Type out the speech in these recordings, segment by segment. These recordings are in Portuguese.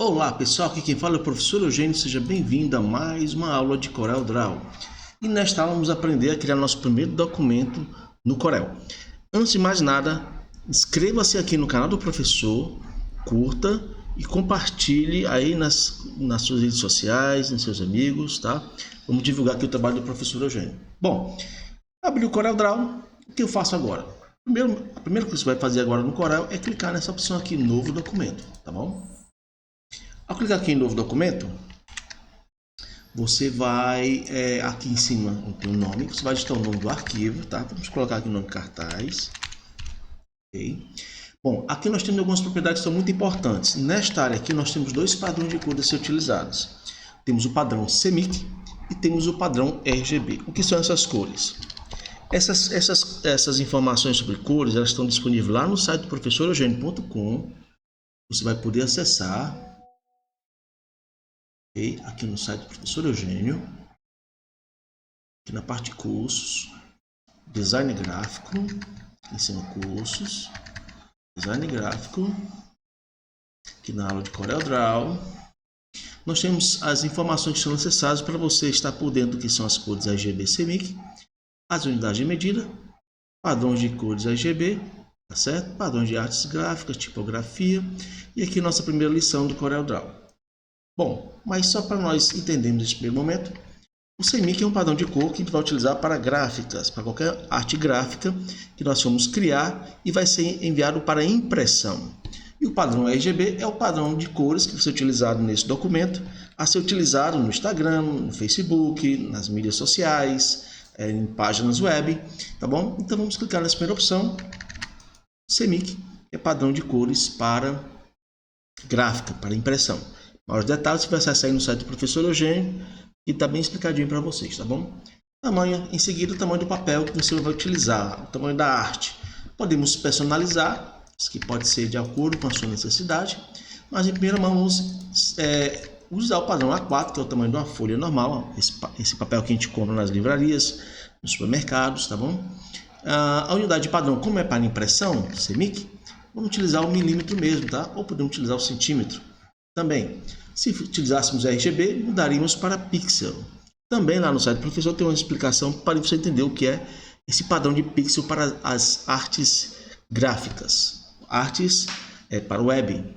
Olá pessoal, aqui quem fala é o professor Eugênio, seja bem-vindo a mais uma aula de CorelDRAW. E nesta aula vamos aprender a criar nosso primeiro documento no Corel. Antes de mais nada, inscreva-se aqui no canal do professor, curta e compartilhe aí nas suas redes sociais, nos seus amigos, tá? Vamos divulgar aqui o trabalho do professor Eugênio. Bom, abri o CorelDRAW, o que eu faço agora? A primeira coisa que você vai fazer agora no Corel é clicar nessa opção aqui, novo documento, tá bom? Ao clicar aqui em novo documento, você vai aqui em cima tem o nome, você vai digitar o nome do arquivo, tá? Vamos colocar aqui o nome cartaz. Okay. Bom, aqui nós temos algumas propriedades que são muito importantes. Nesta área aqui nós temos dois padrões de cor a ser utilizados. Temos o padrão CMYK e temos o padrão RGB. O que são essas cores? Essas informações sobre cores, elas estão disponíveis lá no site do professoreugênio.com. Você vai poder acessar. Aqui no site do professor Eugênio, aqui na parte de cursos, design gráfico, ensino cursos, design gráfico, aqui na aula de CorelDRAW, nós temos as informações que são necessárias para você estar por dentro do que são as cores RGB CMYK, as unidades de medida, padrões de cores RGB, tá certo? Padrões de artes gráficas, tipografia, e aqui nossa primeira lição do CorelDRAW. Bom, mas só para nós entendermos nesse primeiro momento, o CMYK é um padrão de cor que a gente vai utilizar para gráficas, para qualquer arte gráfica que nós vamos criar e vai ser enviado para impressão. E o padrão RGB é o padrão de cores que vai ser utilizado nesse documento, a ser utilizado no Instagram, no Facebook, nas mídias sociais, em páginas web, tá bom? Então vamos clicar nessa primeira opção, CMYK é padrão de cores para gráfica, para impressão. Maiores detalhes você vai acessar aí no site do professor Eugênio e está bem explicadinho para vocês, tá bom? Tamanho, em seguida, o tamanho do papel que você vai utilizar, o tamanho da arte. Podemos personalizar, isso que pode ser de acordo com a sua necessidade, mas em primeira mão vamos usar o padrão A4, que é o tamanho de uma folha normal, esse papel que a gente compra nas livrarias, nos supermercados, tá bom? A unidade de padrão, como é para impressão, CMYK, vamos utilizar o milímetro mesmo, tá? Ou podemos utilizar o centímetro. Também, se utilizássemos RGB, mudaríamos para pixel. Também lá no site do professor tem uma explicação para você entender o que é esse padrão de pixel para as artes gráficas. Artes para web,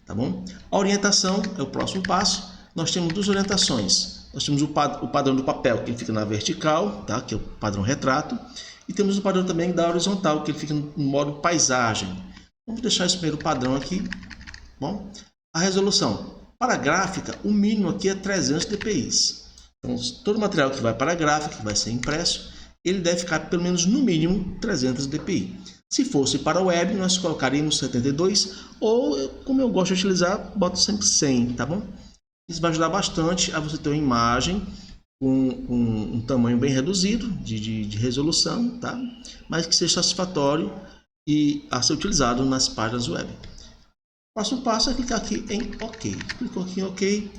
tá bom? A orientação é o próximo passo. Nós temos duas orientações. Nós temos o padrão do papel, que ele fica na vertical, tá? Que é o padrão retrato. E temos o padrão também da horizontal, que ele fica no modo paisagem. Vamos deixar esse primeiro padrão aqui. Bom? A resolução. Para a gráfica, o mínimo aqui é 300 dpi. Então, todo material que vai para a gráfica, que vai ser impresso, ele deve ficar pelo menos no mínimo 300 dpi. Se fosse para a web, nós colocaríamos 72 ou, como eu gosto de utilizar, boto sempre 100, tá bom? Isso vai ajudar bastante a você ter uma imagem com um tamanho bem reduzido de resolução, tá? Mas que seja satisfatório e a ser utilizado nas páginas web. O próximo passo é clicar aqui em OK. Clicou aqui em OK.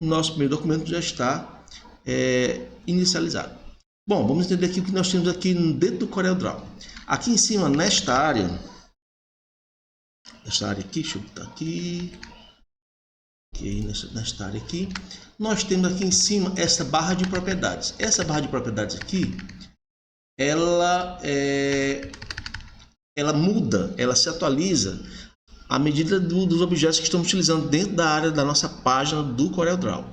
Nosso primeiro documento já está inicializado. Bom, vamos entender aqui o que nós temos aqui dentro do CorelDRAW. Aqui em cima, nesta área aqui, deixa eu botar aqui. Ok, nesta área aqui, nós temos aqui em cima essa barra de propriedades. Essa barra de propriedades aqui, ela muda, ela se atualiza à medida dos objetos que estamos utilizando dentro da área da nossa página do CorelDRAW.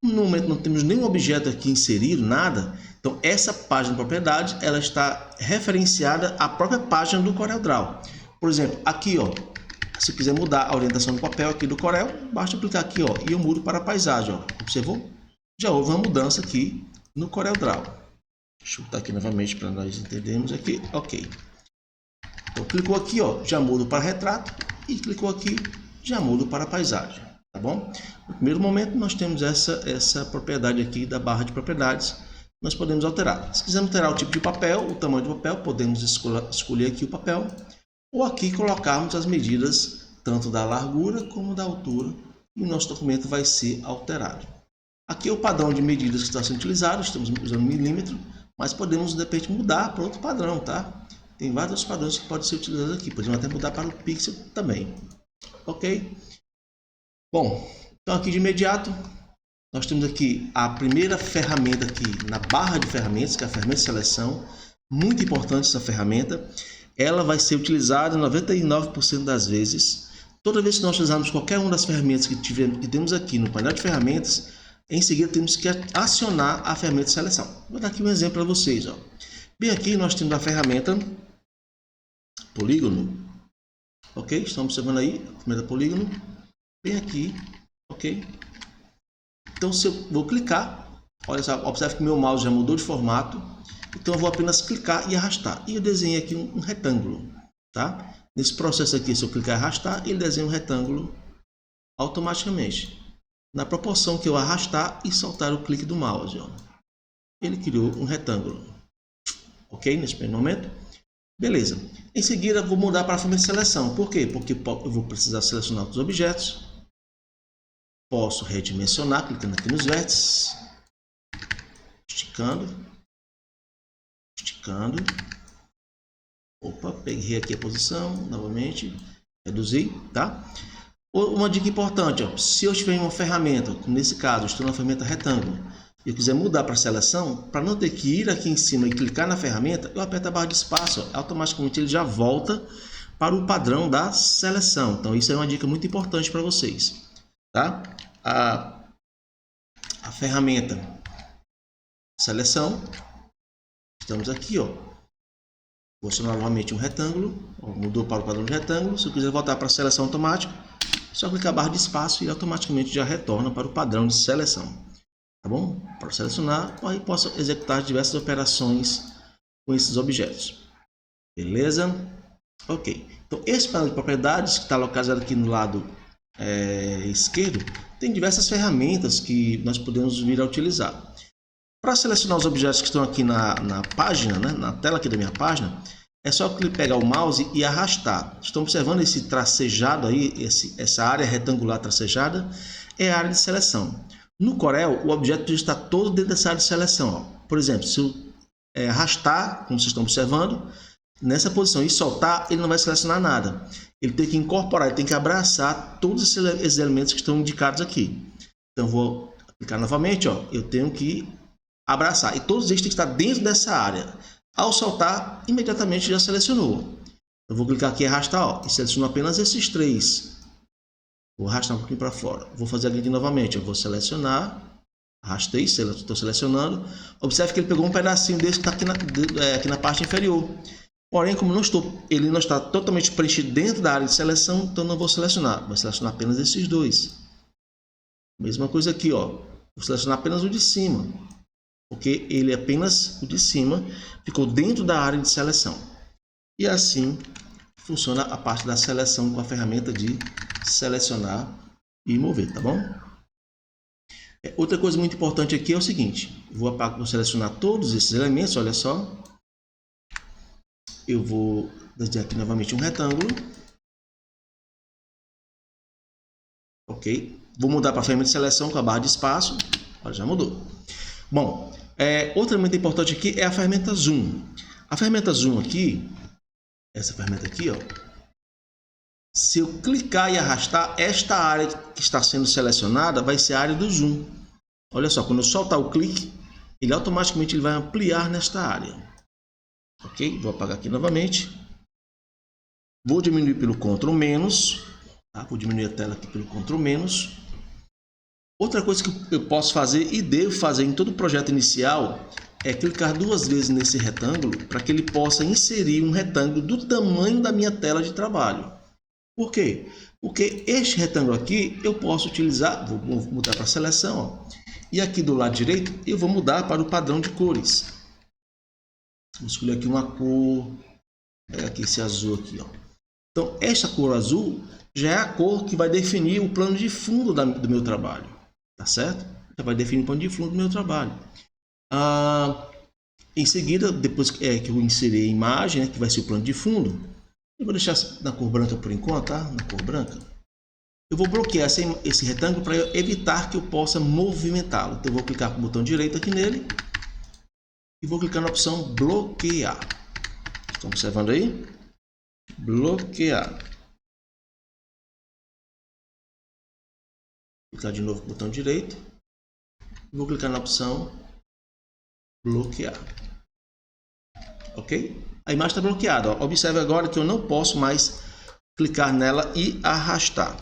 Como no momento não temos nenhum objeto aqui inserido, nada, então essa página de propriedades ela está referenciada à própria página do CorelDRAW. Por exemplo, aqui, ó, se quiser mudar a orientação do papel aqui do Corel, basta clicar aqui, ó, e eu mudo para a paisagem. Ó. Observou? Já houve uma mudança aqui no CorelDRAW. Deixa eu botar aqui novamente para nós entendermos aqui. Ok. Então, clicou aqui, ó, já mudo para retrato. E clicou aqui, já mudo para a paisagem, tá bom? No primeiro momento, nós temos essa propriedade aqui da barra de propriedades, nós podemos alterar. Se quisermos alterar o tipo de papel, o tamanho do papel, podemos escolher aqui o papel, ou aqui colocarmos as medidas, tanto da largura como da altura, e o nosso documento vai ser alterado. Aqui é o padrão de medidas que está sendo utilizado, estamos usando milímetro, mas podemos, de repente, mudar para outro padrão, tá? Tem vários padrões que podem ser utilizados aqui. Podemos até mudar para o pixel também. Ok? Bom, então aqui de imediato, nós temos aqui a primeira ferramenta aqui na barra de ferramentas, que é a ferramenta de seleção. Muito importante essa ferramenta. Ela vai ser utilizada 99% das vezes. Toda vez que nós usarmos qualquer uma das ferramentas que temos aqui no painel de ferramentas, em seguida temos que acionar a ferramenta de seleção. Vou dar aqui um exemplo para vocês. Ó. Bem aqui nós temos a ferramenta polígono. Ok? Estão observando aí a ferramenta polígono. Bem aqui. Ok? Então se eu vou clicar, olha só, observe que meu mouse já mudou de formato. Então eu vou apenas clicar e arrastar. E eu desenhei aqui um retângulo. Tá? Nesse processo aqui, se eu clicar e arrastar, ele desenha um retângulo automaticamente. Na proporção que eu arrastar e soltar o clique do mouse. Ó. Ele criou um retângulo. Ok? Nesse primeiro momento. Beleza. Em seguida, eu vou mudar para a ferramenta de seleção. Por quê? Porque eu vou precisar selecionar os objetos. Posso redimensionar, clicando aqui nos vértices. Esticando. Esticando. Opa, peguei aqui a posição, novamente. Reduzir, tá? Uma dica importante, ó, se eu estiver em uma ferramenta, como nesse caso, eu estou na ferramenta retângulo, e eu quiser mudar para a seleção, para não ter que ir aqui em cima e clicar na ferramenta, eu aperto a barra de espaço, ó, automaticamente ele já volta para o padrão da seleção. Então isso é uma dica muito importante para vocês, tá? A ferramenta seleção, estamos aqui, ó. Vou acionar novamente um retângulo, ó, mudou para o padrão de retângulo. Se eu quiser voltar para a seleção automática, só clicar a barra de espaço e automaticamente já retorna para o padrão de seleção. Tá bom? Para selecionar, aí posso executar diversas operações com esses objetos. Beleza? Ok. Então, esse painel de propriedades, que está localizado aqui no lado esquerdo, tem diversas ferramentas que nós podemos vir a utilizar. Para selecionar os objetos que estão aqui na página, né, na tela aqui da minha página, é só pegar o mouse e arrastar. Estão observando esse tracejado aí, essa área retangular tracejada? É a área de seleção. No Corel, o objeto está todo dentro dessa área de seleção. Ó. Por exemplo, se eu arrastar, como vocês estão observando, nessa posição e soltar, ele não vai selecionar nada. Ele tem que incorporar, ele tem que abraçar todos esses elementos que estão indicados aqui. Então, vou clicar novamente, ó, eu tenho que abraçar. E todos eles têm que estar dentro dessa área. Ao soltar, imediatamente já selecionou. Eu vou clicar aqui e arrastar, ó, e seleciono apenas esses três. Vou arrastar um pouquinho para fora. Vou fazer aqui novamente. Eu vou selecionar. Arrastei, estou selecionando. Observe que ele pegou um pedacinho desse que está aqui na parte inferior. Porém, como ele não está totalmente preenchido dentro da área de seleção, então não vou selecionar. Vou selecionar apenas esses dois. Mesma coisa aqui, ó. Vou selecionar apenas o de cima. Porque ele é apenas o de cima, ficou dentro da área de seleção. E assim funciona a parte da seleção com a ferramenta de selecionar e mover, tá bom? Outra coisa muito importante aqui é o seguinte, vou selecionar todos esses elementos, olha só. Eu vou desenhar aqui novamente um retângulo. Ok? Vou mudar para a ferramenta de seleção com a barra de espaço. Olha, já mudou. Bom, outra ferramenta importante aqui é a ferramenta Zoom. A ferramenta Zoom aqui, essa ferramenta aqui, ó, se eu clicar e arrastar, esta área que está sendo selecionada vai ser a área do Zoom. Olha só, quando eu soltar o clique, ele automaticamente vai ampliar nesta área. Ok? Vou apagar aqui novamente. Vou diminuir pelo Ctrl-. Tá? Vou diminuir a tela aqui pelo Ctrl-. Outra coisa que eu posso fazer e devo fazer em todo projeto inicial é clicar duas vezes nesse retângulo para que ele possa inserir um retângulo do tamanho da minha tela de trabalho. Por quê? Porque este retângulo aqui eu posso utilizar, vou mudar para a seleção, ó, e aqui do lado direito eu vou mudar para o padrão de cores. Vou escolher aqui uma cor, aqui esse azul aqui, ó. Então esta cor azul já é a cor que vai definir o plano de fundo do meu trabalho. Tá certo? Já vai definir o plano de fundo do meu trabalho. Em seguida, depois que eu inserir a imagem, né, que vai ser o plano de fundo, eu vou deixar na cor branca por enquanto, tá? Na cor branca. Eu vou bloquear esse retângulo para evitar que eu possa movimentá-lo. Então eu vou clicar com o botão direito aqui nele e vou clicar na opção bloquear. Estão observando aí? Bloquear. clicar de novo com o botão direito. Vou clicar na opção bloquear. Ok? A imagem está bloqueada. Ó. Observe agora que eu não posso mais clicar nela e arrastar.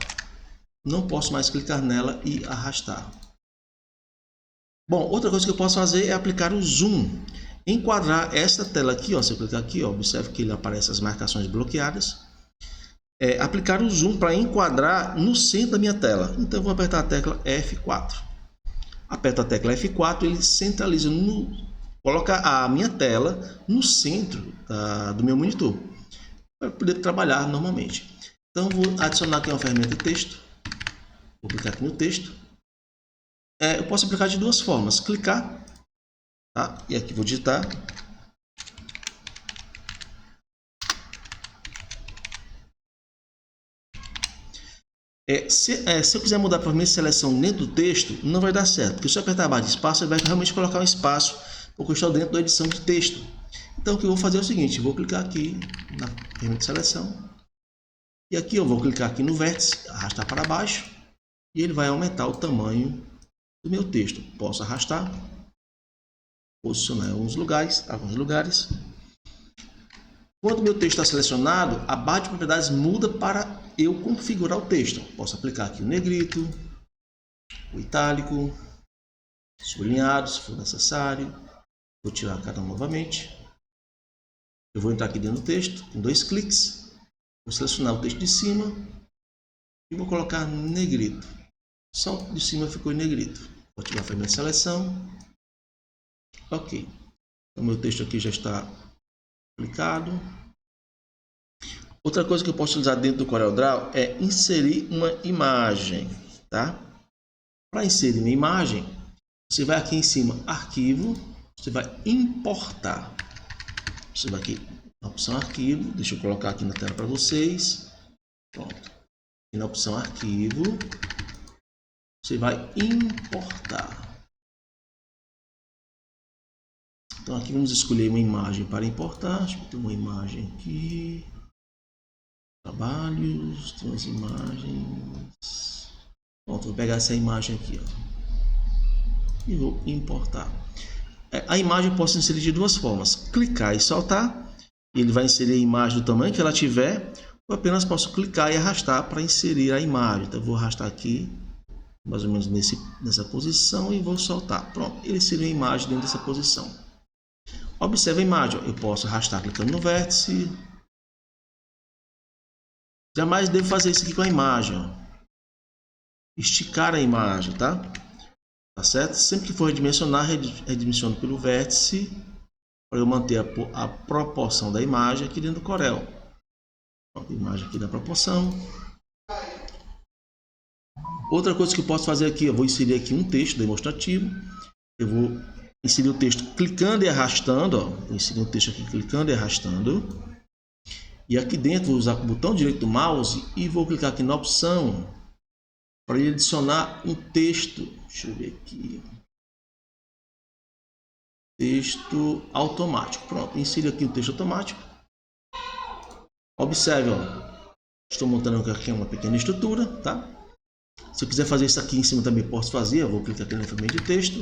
Não posso mais clicar nela e arrastar. Bom, outra coisa que eu posso fazer é aplicar o zoom. Enquadrar essa tela aqui, ó, se eu clicar aqui, ó, observe que ele aparece as marcações bloqueadas. Aplicar o zoom para enquadrar no centro da minha tela. Então eu vou apertar a tecla F4. Aperto a tecla F4, ele centraliza, coloca a minha tela no centro do meu monitor, para poder trabalhar normalmente. Então vou adicionar aqui uma ferramenta de texto. Vou clicar aqui no texto. Eu posso aplicar de duas formas. Clicar, tá? E aqui vou digitar. Se eu quiser mudar para a minha seleção dentro do texto, não vai dar certo. Porque se eu apertar a barra de espaço, ele vai realmente colocar um espaço, porque eu estou dentro da edição de texto. Então o que eu vou fazer é o seguinte, vou clicar aqui na ferramenta de seleção. E aqui eu vou clicar aqui no vértice, arrastar para baixo. E ele vai aumentar o tamanho do meu texto. Posso arrastar, posicionar em alguns lugares. Quando o meu texto está selecionado, a barra de propriedades muda para eu configurar o texto. Posso aplicar aqui o negrito, o itálico, sublinhado, se for necessário. Vou tirar a cara novamente. Eu vou entrar aqui dentro do texto, com 2 cliques. Vou selecionar o texto de cima e vou colocar negrito. Só de cima ficou em negrito. Vou ativar a ferramenta de seleção. Ok. O meu texto aqui já está aplicado. Outra coisa que eu posso utilizar dentro do CorelDRAW é inserir uma imagem, tá? Para inserir uma imagem, você vai aqui em cima, arquivo, você vai importar. Você vai aqui na opção arquivo, deixa eu colocar aqui na tela para vocês. Pronto. E na opção arquivo, você vai importar. Então aqui vamos escolher uma imagem para importar. Deixa eu ter uma imagem aqui. Trabalhos, tem as imagens. Pronto, vou pegar essa imagem aqui, ó, e vou importar. A imagem eu posso inserir de duas formas: clicar e soltar, ele vai inserir a imagem do tamanho que ela tiver, ou apenas posso clicar e arrastar para inserir a imagem. Então eu vou arrastar aqui, mais ou menos nessa posição, e vou soltar. Pronto, ele inseriu a imagem dentro dessa posição. Observe a imagem, ó. Eu posso arrastar clicando no vértice. Jamais devo fazer isso aqui com a imagem, ó. Esticar a imagem, tá? Tá certo? Sempre que for redimensionar, redimensiono pelo vértice para eu manter a proporção da imagem aqui dentro do Corel. A imagem aqui da proporção. Outra coisa que eu posso fazer aqui, eu vou inserir aqui um texto demonstrativo. Eu vou inserir o texto clicando e arrastando, ó. Vou inserir um texto aqui clicando e arrastando. E aqui dentro vou usar o botão direito do mouse e vou clicar aqui na opção para ele adicionar um texto. Deixa eu ver aqui. Texto automático. Pronto, insiro aqui o texto automático. Observe, ó. Estou montando aqui uma pequena estrutura, tá? Se eu quiser fazer isso aqui em cima também posso fazer. Eu vou clicar aqui na ferramenta de texto.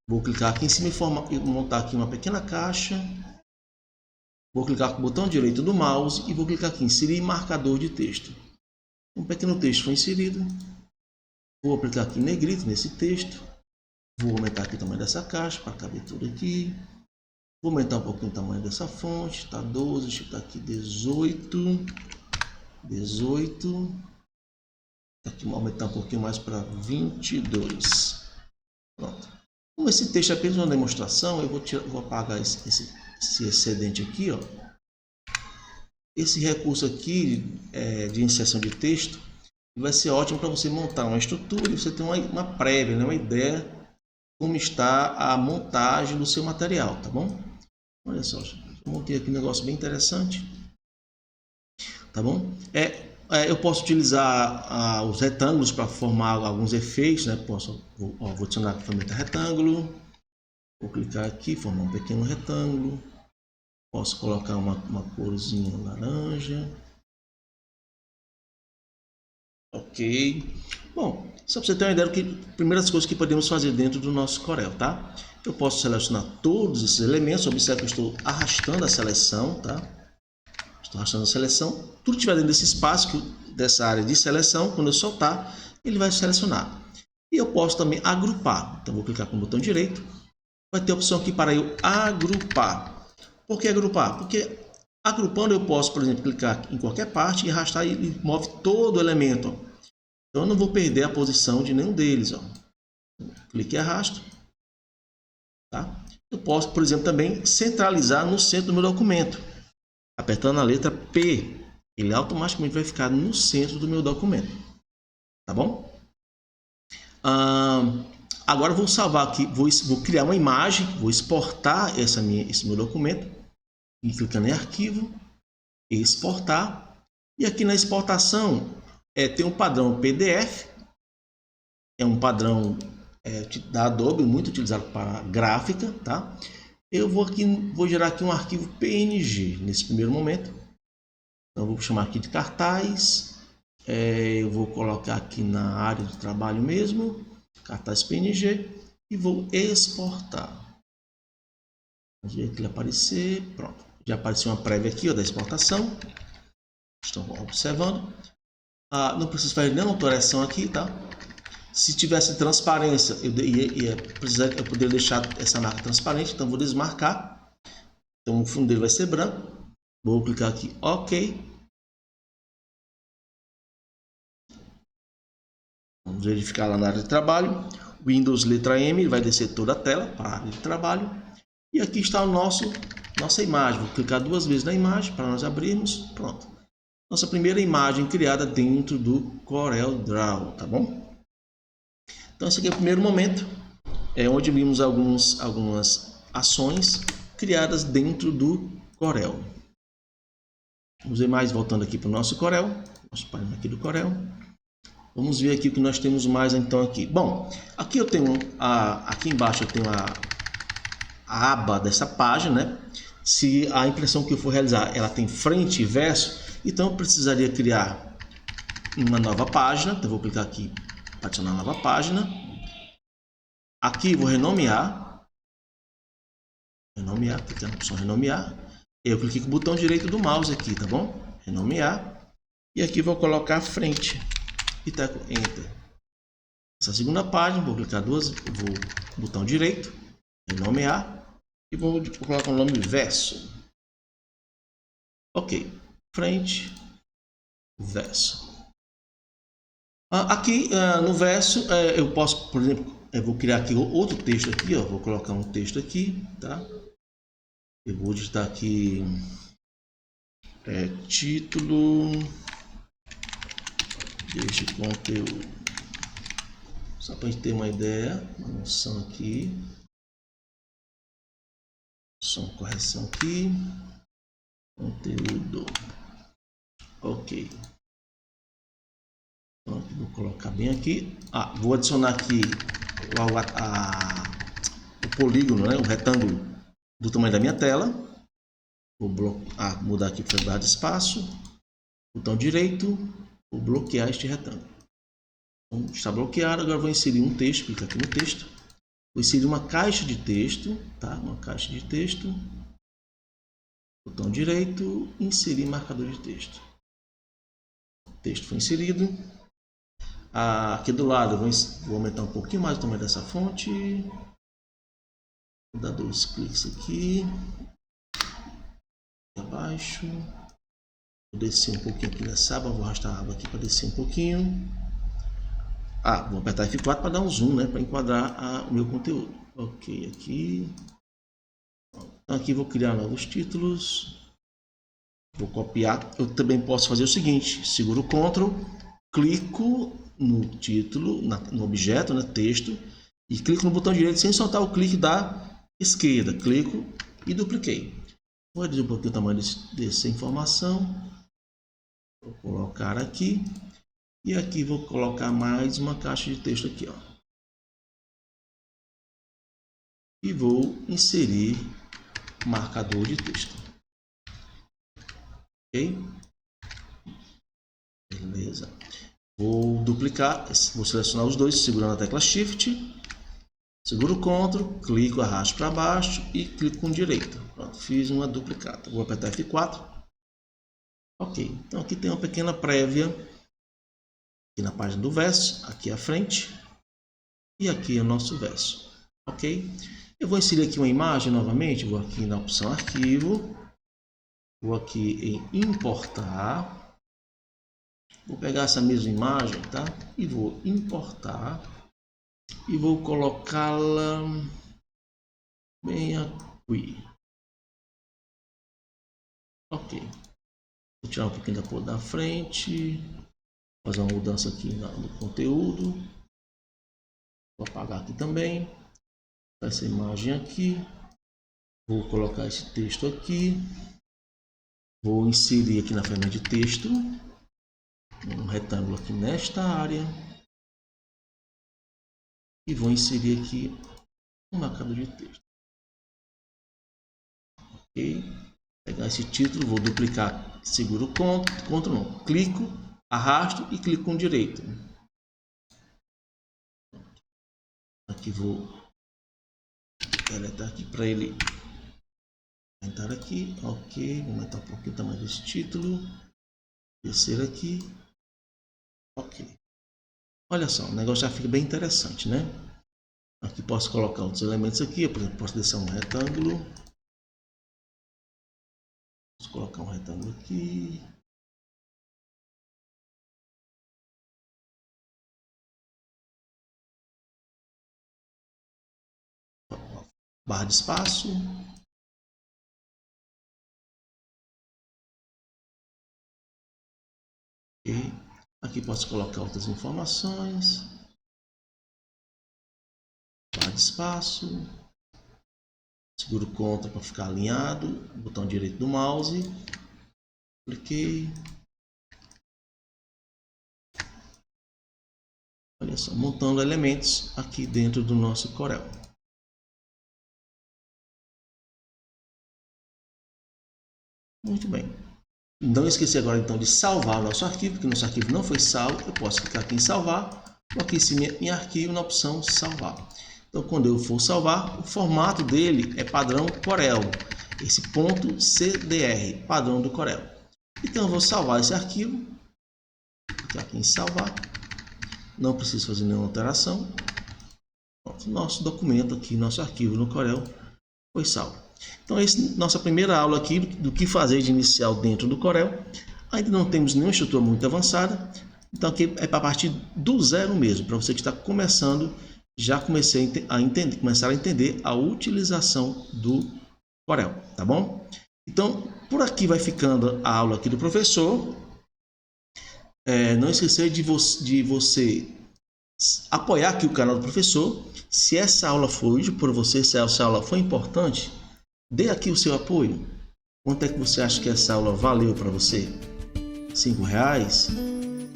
Vou clicar aqui em cima e montar aqui uma pequena caixa. Vou clicar com o botão direito do mouse e vou clicar aqui em inserir marcador de texto. Um pequeno texto foi inserido. Vou aplicar aqui negrito nesse texto. Vou aumentar aqui o tamanho dessa caixa para caber tudo aqui. Vou aumentar um pouquinho o tamanho dessa fonte. Está 12, deixa eu estar aqui 18. 18. Aqui aumentar um pouquinho mais para 22. Pronto. Como esse texto é apenas uma demonstração, eu vou apagar esse excedente aqui, ó. Esse recurso aqui de inserção de texto vai ser ótimo para você montar uma estrutura e você ter uma prévia, né, uma ideia como está a montagem do seu material, tá bom? Olha só, eu montei aqui um negócio bem interessante, tá bom? Eu posso utilizar os retângulos para formar alguns efeitos, né? Vou adicionar a ferramenta retângulo, vou clicar aqui, formar um pequeno retângulo, posso colocar uma corzinha laranja, Ok. Bom, só para você ter uma ideia do que primeiras coisas que podemos fazer dentro do nosso Corel, tá? Eu posso selecionar todos esses elementos. Observe que eu estou arrastando a seleção, tá? Estou arrastando a seleção. Tudo que tiver dentro desse espaço, dessa área de seleção, quando eu soltar, ele vai selecionar. E eu posso também agrupar. Então, vou clicar com o botão direito. Vai ter a opção aqui para eu agrupar. Por que agrupar? Porque agrupando eu posso, por exemplo, clicar em qualquer parte e arrastar e move todo o elemento. Ó. Então eu não vou perder a posição de nenhum deles. Ó. Clique e arrasto. Tá? Eu posso, por exemplo, também centralizar no centro do meu documento. Apertando a letra P, ele automaticamente vai ficar no centro do meu documento. Tá bom? Agora eu vou salvar aqui, vou criar uma imagem, vou exportar esse meu documento. E clicando em arquivo, exportar. E aqui na exportação tem um padrão PDF, é um padrão da Adobe, muito utilizado para gráfica, tá? Eu vou gerar aqui um arquivo PNG nesse primeiro momento. Então, eu vou chamar aqui de cartaz. Eu vou colocar aqui na área de trabalho mesmo, cartaz PNG, e vou exportar. Vamos ver que ele aparecer. Pronto. Já apareceu uma prévia aqui da exportação. Estão observando. Não preciso fazer nenhuma alteração aqui, tá? Se tivesse transparência, eu poderia deixar essa marca transparente, então vou desmarcar. Então o fundo dele vai ser branco. Vou clicar aqui OK. Vamos verificar lá na área de trabalho. Windows letra M, ele vai descer toda a tela para a área de trabalho. E aqui está nossa imagem. Vou clicar duas vezes na imagem para nós abrirmos. Pronto. Nossa primeira imagem criada dentro do CorelDRAW, tá bom? Então esse aqui é o primeiro momento, onde vimos algumas ações criadas dentro do Corel. Vamos ver mais, voltando aqui para o nosso Corel, nosso painel aqui do Corel. Vamos ver aqui o que nós temos mais então aqui. Bom, aqui eu tenho aqui embaixo eu tenho a aba dessa página, né? Se a impressão que eu for realizar ela tem frente e verso, então eu precisaria criar uma nova página. Então eu vou clicar aqui para adicionar nova página. Aqui vou renomear, clicar na opção renomear. Eu cliquei com o botão direito do mouse aqui, tá bom? Renomear. E aqui vou colocar frente e tá com Enter. Essa segunda página, vou clicar botão direito, renomear e vou colocar o nome verso. Ok, frente, verso. Aqui no verso eu posso, por exemplo, eu vou criar aqui outro texto aqui, ó. Vou colocar um texto aqui, tá? Eu vou digitar aqui título deste conteúdo. Só para a gente ter uma ideia, uma noção aqui. Só uma correção aqui. Conteúdo. Ok. Pronto, vou colocar bem aqui. Vou adicionar aqui o polígono, né, o retângulo do tamanho da minha tela. Vou mudar aqui para dar de espaço. Botão direito. Vou bloquear este retângulo. Então, está bloqueado. Agora vou inserir um texto. Clica aqui no texto. Vou inserir uma caixa de texto. Tá? Uma caixa de texto. Botão direito. Inserir marcador de texto. O texto foi inserido. Aqui do lado vou aumentar um pouquinho mais o tamanho dessa fonte. Vou dar 2 cliques aqui. Abaixo. Vou descer um pouquinho aqui nessa aba. Vou arrastar a aba aqui para descer um pouquinho. Vou apertar F4 para dar um zoom, né? Para enquadrar o meu conteúdo. Ok, aqui. Então, aqui vou criar novos títulos. Vou copiar. Eu também posso fazer o seguinte: seguro o Ctrl, clico no título, no objeto, né, texto, e clico no botão direito sem soltar o clique da esquerda. Clico e dupliquei. Vou reduzir um pouquinho o tamanho dessa informação. Vou colocar aqui. E aqui vou colocar mais uma caixa de texto aqui, ó. E vou inserir marcador de texto. Ok? Beleza. Vou duplicar, vou selecionar os dois segurando a tecla Shift, seguro o Ctrl, clico, arrasto para baixo e clico com direita. Pronto, fiz uma duplicata. Vou apertar F4. Ok, então aqui tem uma pequena prévia, aqui na página do verso, aqui à frente, e aqui é o nosso verso. Ok? Eu vou inserir aqui uma imagem novamente, vou aqui na opção Arquivo, vou aqui em Importar. Vou pegar essa mesma imagem, tá? E vou importar e vou colocá-la bem aqui. Ok. Vou tirar um pouquinho da cor da frente, fazer uma mudança aqui no conteúdo. Vou apagar aqui também. Essa imagem aqui. Vou colocar esse texto aqui. Vou inserir aqui na ferramenta de texto um retângulo aqui nesta área. E vou inserir aqui um marcador de texto. Ok. Pegar esse título, vou duplicar, seguro o Ctrl não, clico, arrasto e clico com direito. Aqui vou deletar aqui para ele aumentar aqui, ok, vou aumentar um pouquinho o tamanho desse título, descer aqui, ok. Olha só, o negócio já fica bem interessante, né? Aqui posso colocar outros elementos aqui, por exemplo, posso deixar um retângulo. Posso colocar um retângulo aqui. Barra de espaço. Ok. Aqui posso colocar outras informações. Barra de espaço. Seguro o Ctrl para ficar alinhado. Botão direito do mouse. Cliquei. Olha só, montando elementos aqui dentro do nosso Corel. Muito bem. Não esqueci agora então de salvar o nosso arquivo, porque nosso arquivo não foi salvo. Eu posso clicar aqui em salvar, vou aqui em arquivo na opção salvar. Então quando eu for salvar, o formato dele é padrão Corel, esse .cdr, padrão do Corel. Então eu vou salvar esse arquivo, clicar aqui em salvar, não preciso fazer nenhuma alteração. Pronto, nosso documento aqui, nosso arquivo no Corel foi salvo. Então, essa é nossa primeira aula aqui do que fazer de inicial dentro do Corel. Ainda não temos nenhuma estrutura muito avançada, então aqui é para partir do zero mesmo, para você que está começando, já começar a entender a utilização do Corel, tá bom? Então, por aqui vai ficando a aula aqui do professor. Não esquecer de você apoiar aqui o canal do professor. Se essa aula foi útil para você, se essa aula foi importante, dê aqui o seu apoio. Quanto é que você acha que essa aula valeu para você? R$5?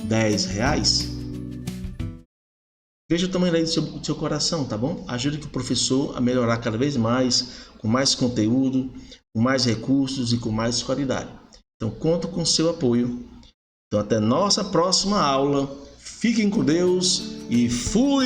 R$10? Veja o tamanho aí do seu coração, tá bom? Ajude o professor a melhorar cada vez mais, com mais conteúdo, com mais recursos e com mais qualidade. Então, conto com o seu apoio. Então, até nossa próxima aula. Fiquem com Deus e fui!